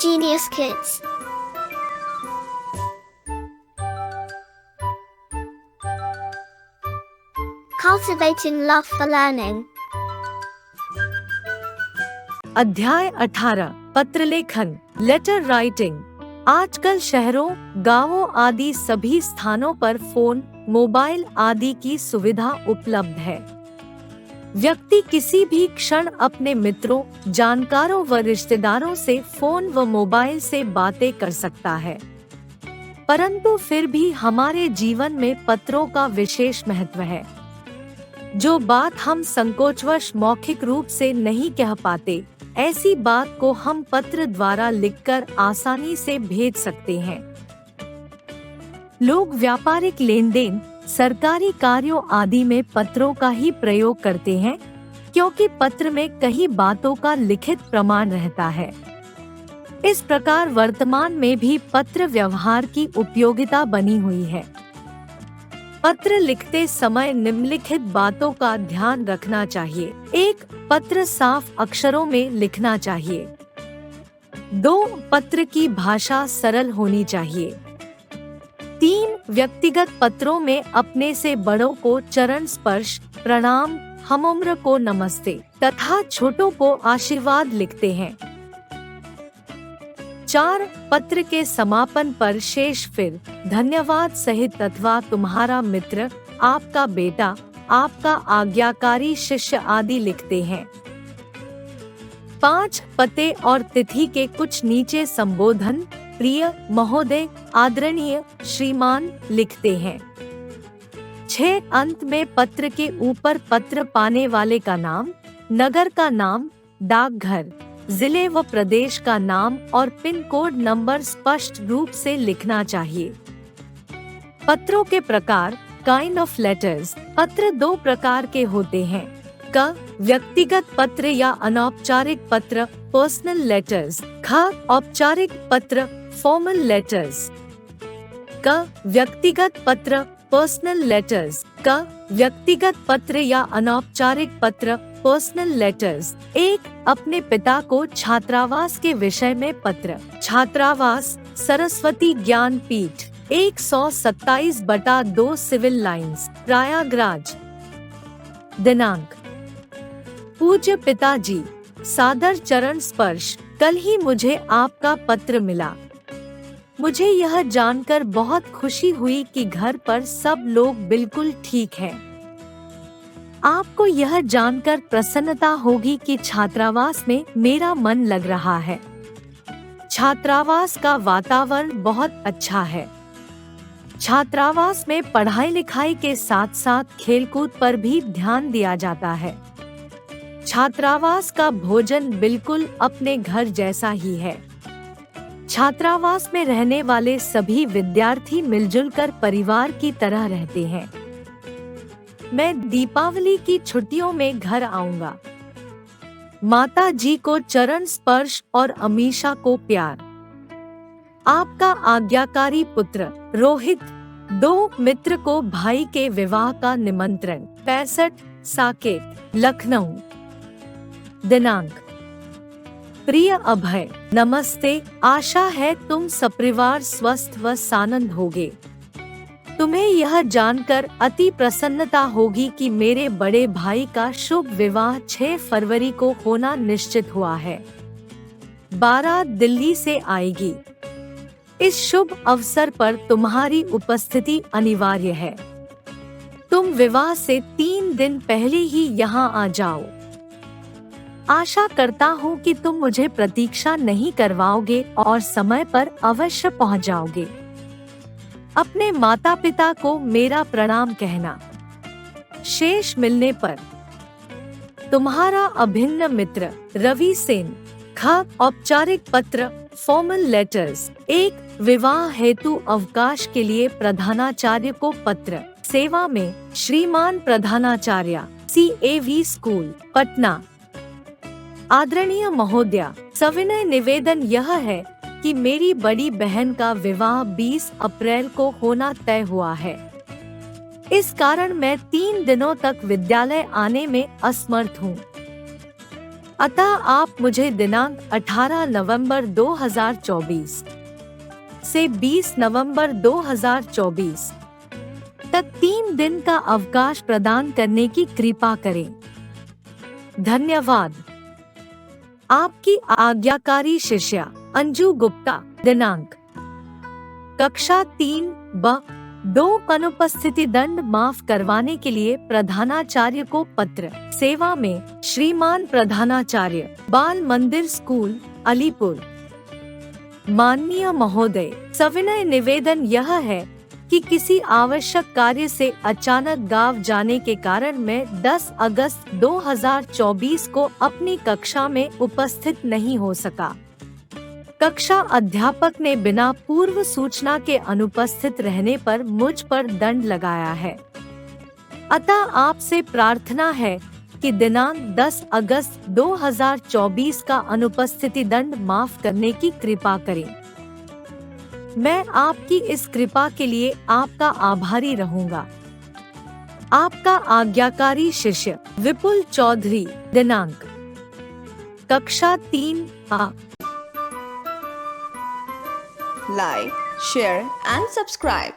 Genius Kids. Cultivating love for learning. अध्याय 18 पत्र लेखन लेटर राइटिंग। आजकल शहरों, गांवों आदि सभी स्थानों पर फोन, मोबाइल आदि की सुविधा उपलब्ध है। व्यक्ति किसी भी क्षण अपने मित्रों, जानकारों व रिश्तेदारों से फोन व मोबाइल से बातें कर सकता है। परंतु फिर भी हमारे जीवन में पत्रों का विशेष महत्व है। जो बात हम संकोचवश मौखिक रूप से नहीं कह पाते, ऐसी बात को हम पत्र द्वारा लिखकर आसानी से भेज सकते हैं। लोग व्यापारिक लेनदेन, सरकारी कार्यों आदि में पत्रों का ही प्रयोग करते हैं, क्योंकि पत्र में कई बातों का लिखित प्रमाण रहता है। इस प्रकार वर्तमान में भी पत्र व्यवहार की उपयोगिता बनी हुई है। पत्र लिखते समय निम्नलिखित बातों का ध्यान रखना चाहिए। 1. पत्र साफ अक्षरों में लिखना चाहिए। 2. पत्र की भाषा सरल होनी चाहिए। 3. व्यक्तिगत पत्रों में अपने से बड़ों को चरण स्पर्श, प्रणाम, हमउम्र को नमस्ते तथा छोटों को आशीर्वाद लिखते हैं। 4. पत्र के समापन पर शेष फिर धन्यवाद सहित अथवा तुम्हारा मित्र, आपका बेटा, आपका आज्ञाकारी शिष्य आदि लिखते हैं। 5. पते और तिथि के कुछ नीचे संबोधन, प्रिय, महोदय, आदरणीय, श्रीमान लिखते हैं। 6. अंत में पत्र के ऊपर पत्र पाने वाले का नाम, नगर का नाम, डाकघर, जिले व प्रदेश का नाम और पिन कोड नंबर स्पष्ट रूप से लिखना चाहिए। पत्रों के प्रकार, काइंड ऑफ लेटर्स। पत्र 2 प्रकार के होते हैं। क. व्यक्तिगत पत्र या अनौपचारिक पत्र, पर्सनल लेटर्स। ख. औपचारिक पत्र, फॉर्मल लेटर्स। क. व्यक्तिगत पत्र, पर्सनल लेटर्स। क. व्यक्तिगत पत्र या अनौपचारिक पत्र, पर्सनल लेटर्स। 1. अपने पिता को छात्रावास के विषय में पत्र। छात्रावास, सरस्वती ज्ञान पीठ, 127/2 सिविल लाइंस, प्रयागराज। दिनांक: पूज्य पिताजी, सादर चरण स्पर्श। कल ही मुझे आपका पत्र मिला। मुझे यह जानकर बहुत खुशी हुई कि घर पर सब लोग बिल्कुल ठीक हैं। आपको यह जानकर प्रसन्नता होगी कि छात्रावास में मेरा मन लग रहा है। छात्रावास का वातावरण बहुत अच्छा है। छात्रावास में पढ़ाई लिखाई के साथ साथ खेलकूद पर भी ध्यान दिया जाता है। छात्रावास का भोजन बिल्कुल अपने घर जैसा ही है। छात्रावास में रहने वाले सभी विद्यार्थी मिलजुल कर परिवार की तरह रहते हैं। मैं दीपावली की छुट्टियों में घर आऊंगा। माता जी को चरण स्पर्श और अमीषा को प्यार। आपका आज्ञाकारी पुत्र रोहित। 2 मित्र को भाई के विवाह का निमंत्रण। 65 साकेत, लखनऊ। दिनांक: प्रिय अभय, नमस्ते। आशा है तुम सपरिवार स्वस्थ व सानंद होगे। तुम्हें यह जानकर अति प्रसन्नता होगी कि मेरे बड़े भाई का शुभ विवाह 6 फरवरी को होना निश्चित हुआ है। बारात दिल्ली से आएगी। इस शुभ अवसर पर तुम्हारी उपस्थिति अनिवार्य है। तुम विवाह से 3 दिन पहले ही यहाँ आ जाओ। आशा करता हूँ कि तुम मुझे प्रतीक्षा नहीं करवाओगे और समय पर अवश्य पहुँच जाओगे। अपने माता पिता को मेरा प्रणाम कहना। शेष मिलने पर। तुम्हारा अभिन्न मित्र रवि सेन। ख. औपचारिक पत्र, फॉर्मल लेटर्स। 1. विवाह हेतु अवकाश के लिए प्रधानाचार्य को पत्र। सेवा में श्रीमान प्रधानाचार्य, CAV स्कूल, पटना। आदरणीय महोदया, सविनय निवेदन यह है कि मेरी बड़ी बहन का विवाह 20 अप्रैल को होना तय हुआ है। इस कारण मैं 3 दिनों तक विद्यालय आने में असमर्थ हूँ। अतः आप मुझे दिनांक 18 नवंबर 2024 से 20 नवंबर 2024 तक 3 दिन का अवकाश प्रदान करने की कृपा करें। धन्यवाद। आपकी आज्ञाकारी शिष्या अंजू गुप्ता। दिनांक कक्षा 3B2 अनुपस्थिति दंड माफ करवाने के लिए प्रधानाचार्य को पत्र। सेवा में श्रीमान प्रधानाचार्य, बाल मंदिर स्कूल, अलीपुर। माननीय महोदय, सविनय निवेदन यह है कि किसी आवश्यक कार्य से अचानक गाँव जाने के कारण मैं 10 अगस्त 2024 को अपनी कक्षा में उपस्थित नहीं हो सका। कक्षा अध्यापक ने बिना पूर्व सूचना के अनुपस्थित रहने पर मुझ पर दंड लगाया है। अतः आपसे प्रार्थना है कि दिनांक 10 अगस्त 2024 का अनुपस्थिति दंड माफ करने की कृपा करें। मैं आपकी इस कृपा के लिए आपका आभारी रहूंगा। आपका आज्ञाकारी शिष्य विपुल चौधरी। दिनांक कक्षा 3A। Like, share and subscribe.